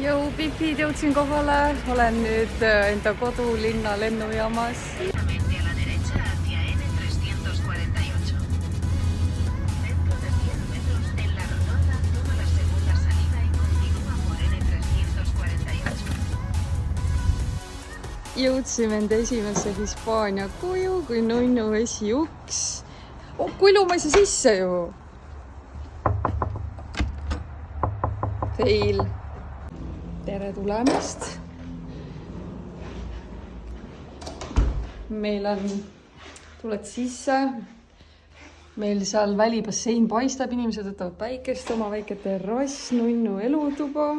Jõu, pipid, jõudsin kohale, olen nüüd enda kodulinna lennujaamas. Jõudsime enda esimesse Hispaania koju, kui nunnu esiuks. Kui ilma ei saa sisse ju. Fail. Tere tulemast. Meil on, tuled sisse. Meil seal välibassein paistab, inimesed võtavad päikest, oma väike terrass, nunnu elutuba.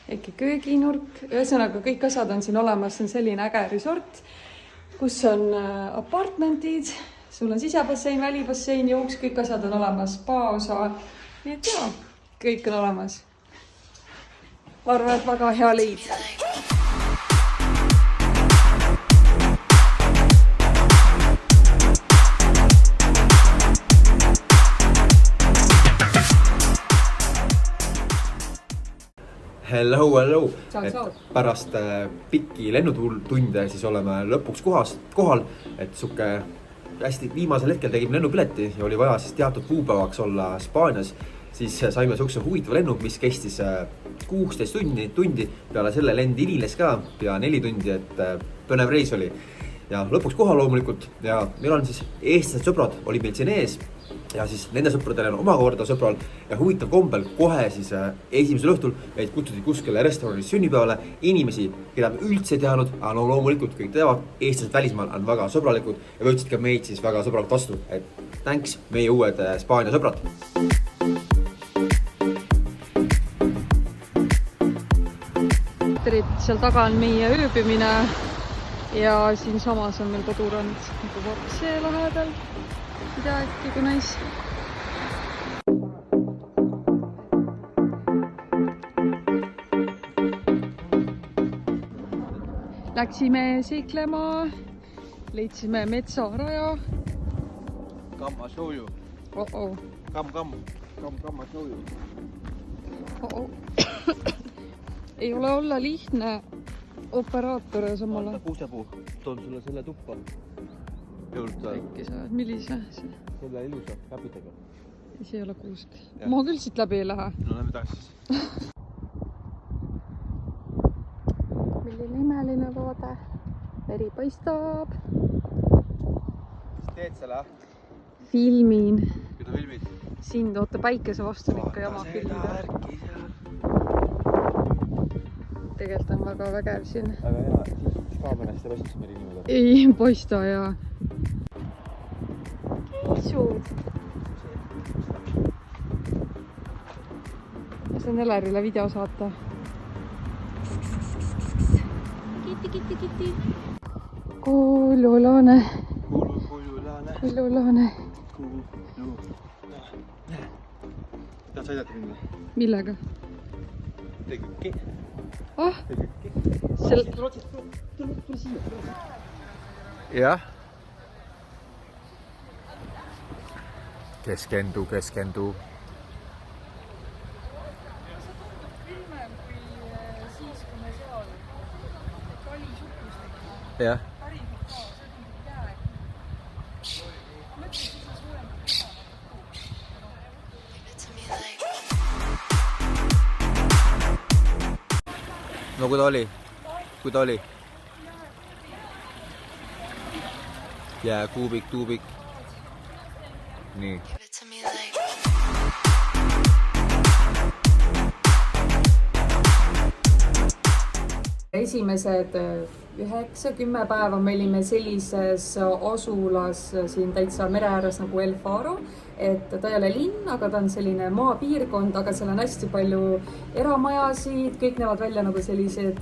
Äkki kööginurk. Ühesõnaga, kõik asjad on siin olemas. See on selline äge resort, kus on apartmentid. Sul on sisebassein, välibassein, jooks, kõik asjad on olemas. Spa-osa. Nii et jaa, kõik on olemas. Ma arvan, et väga hea leid. Hello. Ciao. Pärast pikki lennutunde siis oleme lõpuks kohal, et suke hästi viimasel hetkel tegime lennupileti ja oli vaja siis teatud kuupäevaks olla Hispaanias. Siis saime sukse huvitava lennu, mis kestis 16 tundi. Peale selle lend hilines ka pea 4 tundi, et põnev reis oli. Ja lõpuks kohal loomulikult ja meil on siis eestlased sõbrad, oli meil siin ees. Ja siis nende sõpradele on omakorda sõbral ja huvitav kombel kohe siis esimesel õhtul meid kutsuti kuskile restoranis sünnipäevale inimesi, keda me üldse ei teadnud, aga no loomulikult kõik teavad, eestlased välismaal on väga sõbralikud ja võtsid ka meid siis väga sõbralt vastu, et thanks meie uued Hispaania sõbrad. Seal taga on meie ööbimine ja siin samas on meil kodurand nagu Varksee lähedal. Mida äkki kui näis. Läksime seiklema, leidsime metsaraja. Come, I show you. Oh. Come, I show you. Oh. Ei ole olla lihtne operaator ja samale. Kuusepuu, toon sulle selle tuppa. Äkki sa, millise? Selle ilusa käpitega. See ei ole kuusk. Ma küll siit läbi ei lähe. No lähme taas siis. Milline imeline vaade. Meri paistab. Mis teed selle? Filmin. Keda filmid? Sind oota päikese vastu ikka jama filmida. Tegelikult on väga vägev siin. Aga hea, siis kaamerast ei paista meri niimoodi. Ei paista ja. Kiisud. Ma saan Elerile video saata. Kitti. Kuululane. Tahad sa aidata minna? Millega? Tegükki. Tule siia. Jah. Keskendu. Jah. No kui ta oli? Jää, kuubik. Nii. Esimesed 9-10 päeva me olime sellises asulas siin täitsa mere ääres nagu El Faro, et ta ei ole linn, aga ta on selline maapiirkond, aga seal on hästi palju eramajasid, kõik näevad välja nagu sellised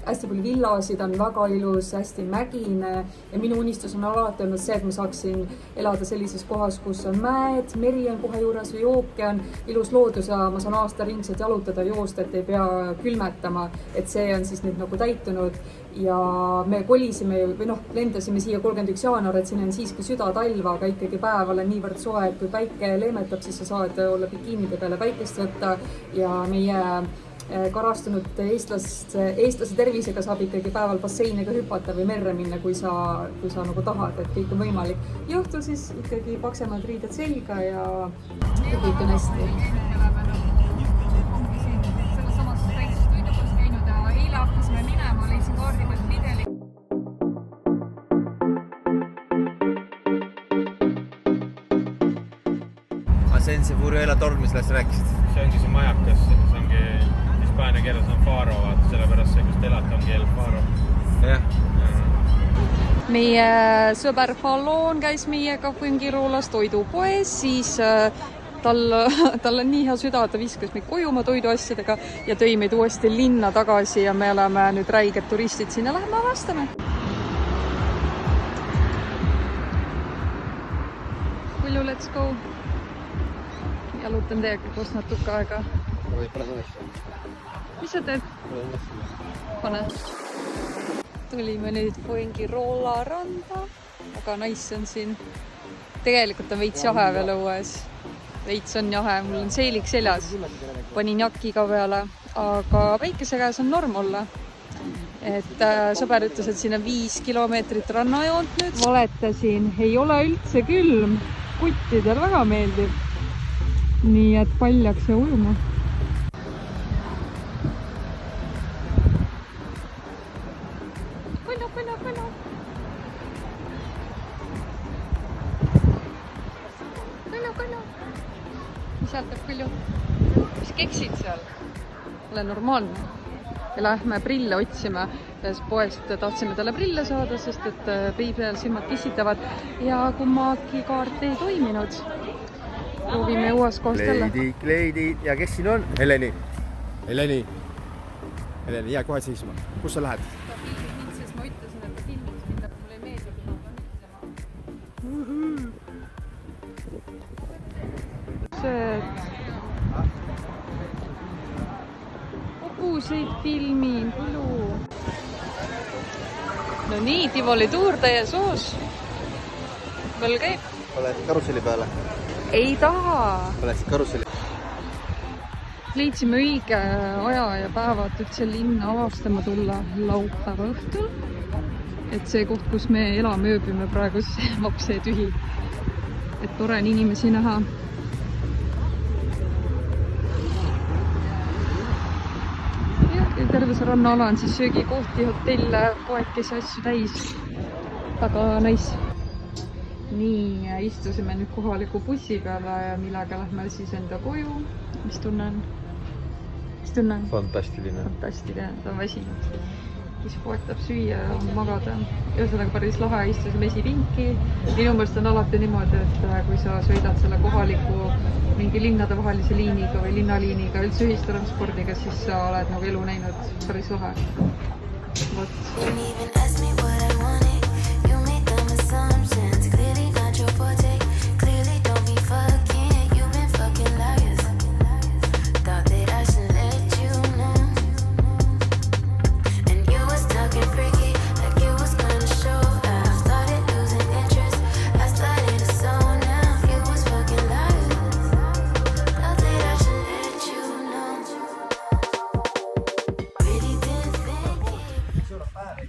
hästi palju villasid, on väga ilus, hästi mägine ja minu unistus on alati olnud see, et ma saaksin elada sellises kohas, kus on mäed, meri on kohe juures või ookean, ilus loodus ja ma saan aastaringselt jalutada, joosta, et ei pea külmetama, et see on siis nüüd nagu täitunud ja me kolisime või noh, lendasime siia 31. jaanuar, et siin on siiski südatalv, aga ikkagi päeval on niivõrd soe, et kui päike leemetab, siis sa saad olla bikiinide peale päikest võtta ja meie karastunud eestlase tervisega saab ikkagi päeval basseiniga hüpata või merre minna, kui sa nagu tahad, et kõik on võimalik. Ja õhtul siis ikkagi paksemad riided selga ja kõik on hästi. Selles samas väikses toidukas käinud ja eile hakkasime minema, leidsin kaardi pealt Lidli. See on see Furuela torn, mis läks rääkisid? See ongi see majakas, see ongi hispaania keeles on faro, vaata sellepärast see, kus te elate, ongi El Faro. Jah. Meie sõber Fallon käis meiega Fuengirolas toidupoes, siis tal on nii hea süda, ta viskas meid koju oma toiduasjadega ja tõi meid uuesti linna tagasi ja me oleme nüüd räiged turistid sinna, läheme avastame. Kulju, let's go! Jalutan teiega koos natuke aega. Mis sa teed? Pane. Tulime nüüd Fuengirola randa, aga nice on siin. Tegelikult on veits jahe veel õues. Veits on jahe, mul on seelik seljas. Panin jakiga peale, aga päikese käes on norm olla. Et sõber ütles, et siin on 5 kilomeetrit rannajoont nüüd. Valetasin, ei ole üldse külm. Kuttidel väga meeldib. Nii et paljaks ja ujuma. Põllu. Sealt teeb Põllu. Mis keksid seal? Ole normaalne. Ja lähme prille otsima. Poest tahtsime talle prille saada, sest et peal silmad kissitavad ja kummagi kaart ei toiminud. Proovime uues kohast jälle. Kleidi. Ja kes siin on? Heleni, jää kohe seisma. Kus sa lähed? Ta filmib mind, sest ma ütlesin, et ta filmiks mind, aga mulle ei meeldi, kui ma hobuseid filmin, Põllu. No nii, Tivoli tuur täies hoos. Veel käib. Oled karuseli peale? Ei taha. Oled karuseli? Leidsime õige aja ja päeva, et üldse linna avastama tulla laupäeva õhtul. Et see koht, kus me elame, ööbime praegu vapse tühi. Et tore on inimesi näha. Ja terve see rannaala on siis söögikohti, hotelle, poekesi asju täis. Väga nice. Nii, istusime nüüd kohaliku bussi peale ja millega lähme siis enda koju. Mis tunnen? Fantastiline. Fantastiline, ta on väsinud. Siis poetab süüa ja magada. Ühesõnaga päris lahe, istusime esipinki. Minu mõelest on alati niimoodi, et kui sa sõidad selle kohaliku mingi linnade vahelise liiniga või linnaliiniga, üldse ühistranspordiga, siis sa oled nagu elu näinud päris lahe.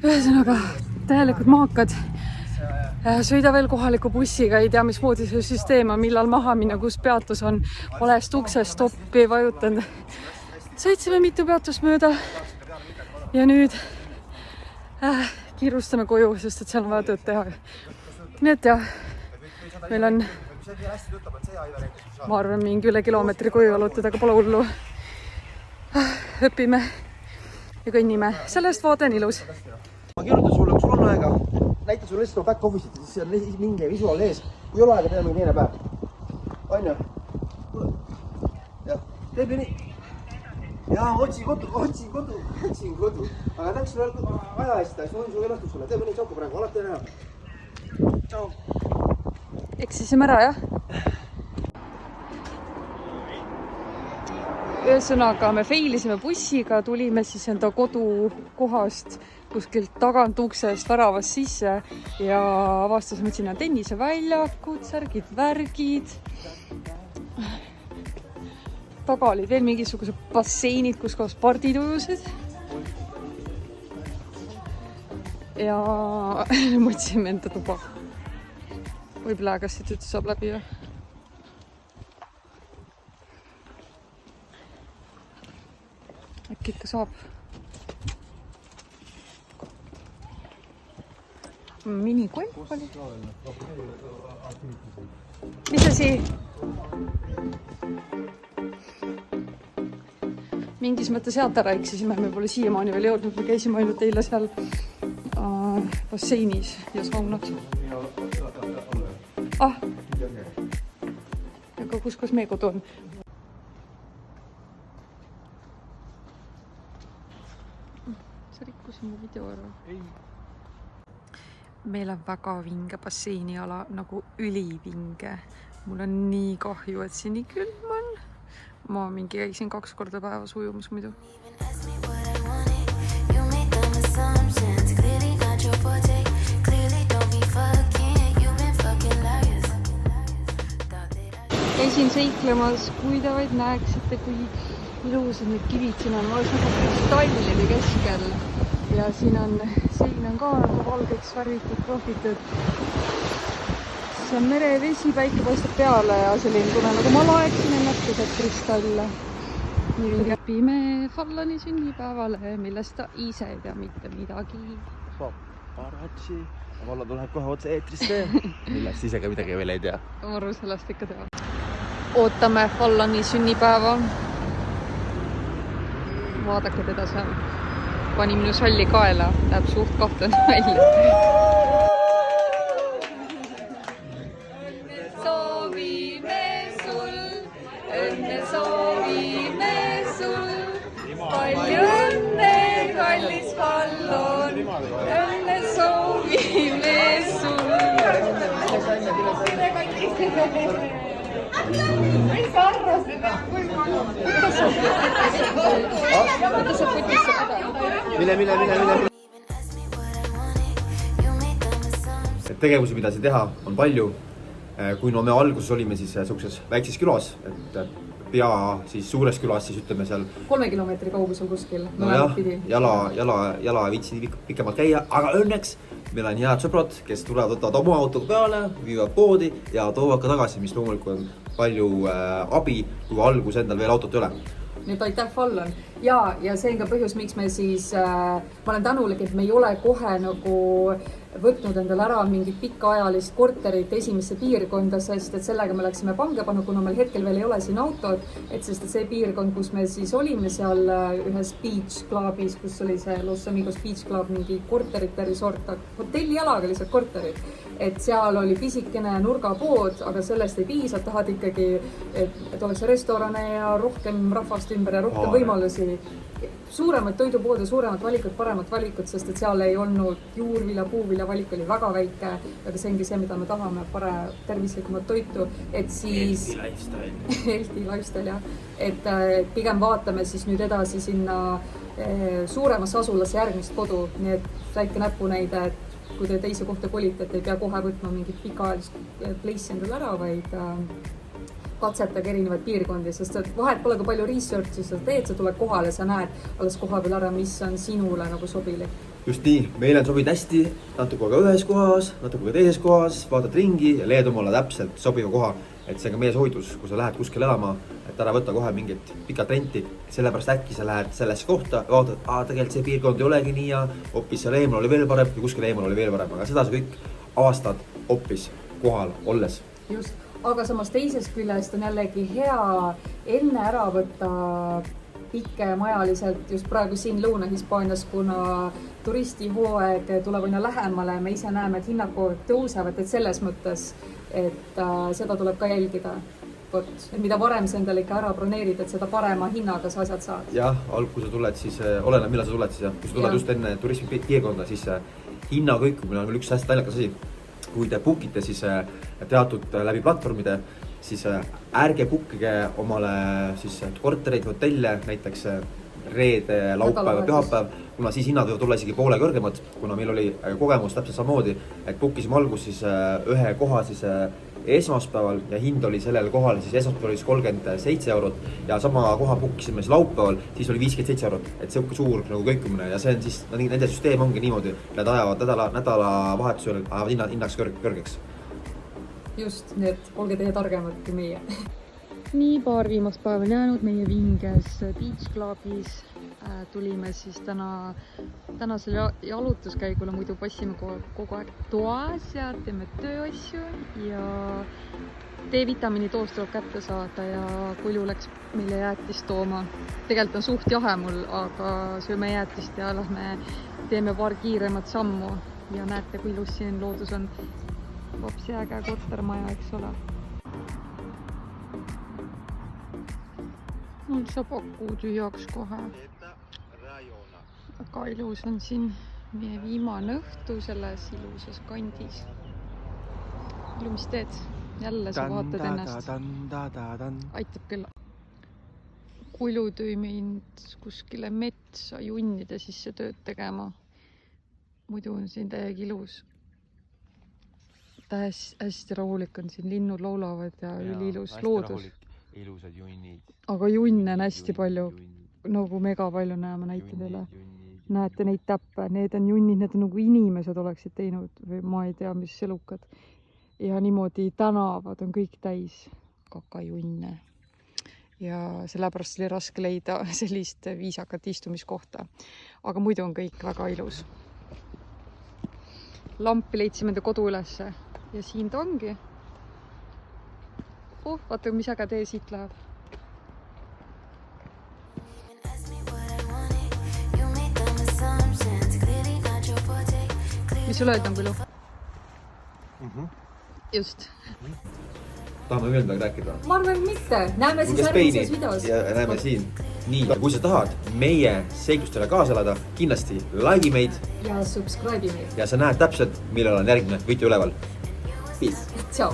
Ühesõnaga, täielikult maakad. Sõida veel kohaliku bussiga, ei tea, mismoodi see süsteem on, millal maha minna, kus peatus on. Olest uksest stoppi vajutanud. Sõitsime mitu peatust mööda ja nüüd kiirustame koju, sest et seal on vaja tööd teha. Nii et jah, meil on, ma arvan, mingi üle kilomeetri koju jalutada, aga pole hullu. Õpime ja kõnnime. Sellest vaade on ilus. Ma kirjutan sulle, kui sul on aega, näita sulle lihtsalt back office'it, siis see on mingi visuaal ees. Kui ei ole aega, teeme mingi teine päev. On ju? Jah, teeb ju nii. Jaa, otsin kodu. Aga tänks sulle aja eest, siis ma võin sulle õnnastus sulle. Teeme nii, tšauka praegu, alati on hea. Tšau. Eksisime ära, jah? Ühesõnaga, me feilisime bussiga, tulime siis enda kodukohast kuskilt tagant uksest väravast sisse ja avastasime, et siin on tenniseväljakud, särgid, värgid. Taga olid veel mingisugused basseinid, kus kohas pardid ujusid. Ja mõtlesime enda tuba. Võib-olla kas siit üldse saab läbi või? Äkki ikka saab. Minikolf oli. Mis asi? Mingis mõttes sealt ära eksisime, me pole siiamaani veel jõudnud, me käisime ainult eile seal basseinis ja saunad. Aga kus meie kodu on? Sa rikkusid mu video ära. Meil on väga vinge basseiniala, nagu ülivinge. Mul on nii kahju, et siin nii külm on. Ma mingi käisin 2 korda päevas ujumas muidu. Käisin seiklemas, kui te vaid näeksite, kui ilusad need kivid siin on. Ma oleks nagu kristallide keskel ja siin on sein on ka nagu valgeks värvitud, prohvitud. See on merevesi, päike paistab peale ja selline tunne nagu ma laeksin ennast keset kristalle. Nii vinge. Õpime Fallani sünnipäevale, millest ta ise ei tea mitte midagi. Paparatsi. Valla tuleb kohe otse eetrisse, millest ise ka midagi veel ei tea. Ma arvu sellest ikka teha. Ootame Fallani sünnipäeva. Vaadake teda seal. Pani minu salli kaela, läheb suht kahtlane välja. Õnne soovime sul, palju õnne, kallis Fallon, õnne soovime sul. Mis sa arvasid, et kui ma Võta sa putisse seda. Mine. Tegevusi, mida siin teha, on palju. Kui no me alguses olime siis suhtes väikses külas, et pea siis suures külas, siis ütleme seal 3 kilomeetri kaugusel kuskil. No jah, jala viitsi pikemalt käia, aga õnneks meil on head sõbrad, kes tulevad, võtavad oma autoga peale, viivad poodi ja toovad ka tagasi, mis loomulikult on palju abi, kui algus endal veel autot ei ole. Nüüd aitäh Fallon. Ja see on ka põhjus, miks me siis, ma olen tänulik, et me ei ole kohe nagu võtnud endale ära mingit pikaajalist korterit esimesse piirkonda, sest et sellega me läksime pangepanu, kuna meil hetkel veel ei ole siin autot, et sest et see piirkond, kus me siis olime seal ühes beach clubis, kus oli see Los Amigos Beach Club, mingi korterite resort, hotellijalaga lihtsalt korterid, et seal oli pisikene nurgapood, aga sellest ei piisa, tahad ikkagi, et oleks restorane ja rohkem rahvast ümber ja rohkem võimalusi. Suuremad toidupoode, suuremad valikud, paremat valikut, sest et seal ei olnud juurvilja, puuvilja valik oli väga väike, aga see ongi see, mida me tahame, tervislikumat toitu, et siis healthy lifestyle, jah. Et pigem vaatame siis nüüd edasi sinna suuremasse asulasse järgmist kodu, nii et väike näpunäide, et kui te teise kohta kolite, et ei pea kohe võtma mingit pikaajalist place endale ära, vaid katsetage erinevaid piirkondi, sest vahet pole kui palju research'i sa teed, sa tuled kohale, sa näed alles koha peal ära, mis on sinule nagu sobilik. Just nii, meile on sobinud hästi, natuke ka ühes kohas, natuke ka teises kohas, vaatad ringi ja leed omale täpselt sobiva koha. Et see on ka meie soidus, kui sa lähed kuskil elama, et ära võtta kohe mingit pikat renti, sellepärast äkki sa lähed sellesse kohta ja vaatad, tegelikult see piirkond ei olegi nii ja hoopis seal eemal oli veel parem ja kuskil eemal oli veel parem, aga seda sa kõik avastad hoopis kohal olles. Just. Aga samas teisest küljest on jällegi hea enne ära võtta pikemajaliselt just praegu siin Lõuna-Hispaanias, kuna turistihooaeg tuleb aina lähemale, me ise näeme, et hinnad tõusevad, et selles mõttes, et seda tuleb ka jälgida. Et mida varem sa endale ikka ära broneerid, et seda parema hinnaga sa asjad saad. Jah, kui sa tuled, siis oleneb, millal sa tuled siis. Kui sa tuled just enne turismipiirkonda, siis hinna kõikumine on veel üks hästi naljakas asi. Kui te bookite siis teatud läbi platvormide, siis ärge bookige omale siis kortereid, hotelle, näiteks reede, laupäev ja pühapäev, kuna siis hinnad võivad olla isegi poole kõrgemad, kuna meil oli kogemus täpselt samamoodi, et bookisime algus siis ühe koha siis esmaspäeval ja hind oli sellel kohal siis esmaspäeval oli 37 eurot ja sama koha bookisime siis laupäeval, siis oli 57 eurot, et sihuke suur nagu kõikumine ja see on siis, nende süsteem ongi niimoodi, nad ajavad nädalavahetusel ajavad hinnaks kõrgeks. Just, nii et olge teie targemad kui meie. Nii paar viimast päeva on jäänud meie vinges Beach Clubis. Tulime siis tänasel jalutuskäigule, muidu passime kogu aeg toas ja teeme tööasju ja D-vitamiini doos tuleb kätte saada ja Kulju läks meile jäätist tooma. Tegelikult on suht jahe mul, aga sööme jäätist ja lähme teeme paar kiiremat sammu ja näete, kui ilus siin loodus on. Vapsi äge kortermaja, eks ole. Mul saab aku tühjaks kohe. Väga ilus on siin meie viimane õhtu selles ilusas kandis. Ilu, mis teed? Jälle sa vaatad ennast. Aitab küll. Kulju tõi mind kuskile metsa junnide sisse tööd tegema. Muidu on siin täiega ilus. Hästi rahulik on siin, linnud laulavad ja üliilus loodus. Ilusad junnid. Aga junne on hästi palju, nagu mega palju näeme, näitan teile. Näete neid täppe, need on junnid, need on nagu inimesed oleksid teinud või ma ei tea, mis elukad. Ja niimoodi tänavad on kõik täis kakajunne. Ja sellepärast oli raske leida sellist viisakat istumiskohta. Aga muidu on kõik väga ilus. Lampi leidsime enda kodu ülesse. Ja siin ta ongi. Vaata, mis äge tee siit läheb. Mis sul öelda on, Kulju? Just. Tahame veel midagi rääkida? Ma arvan mitte. Näeme siis järgmises videos. Ja näeme siin. Nii, kui sa tahad meie seiklustele kaasa elada, kindlasti like meid. Ja subscribe meid. Ja sa näed täpselt, millal on järgmine video üleval. Peace. Ciao.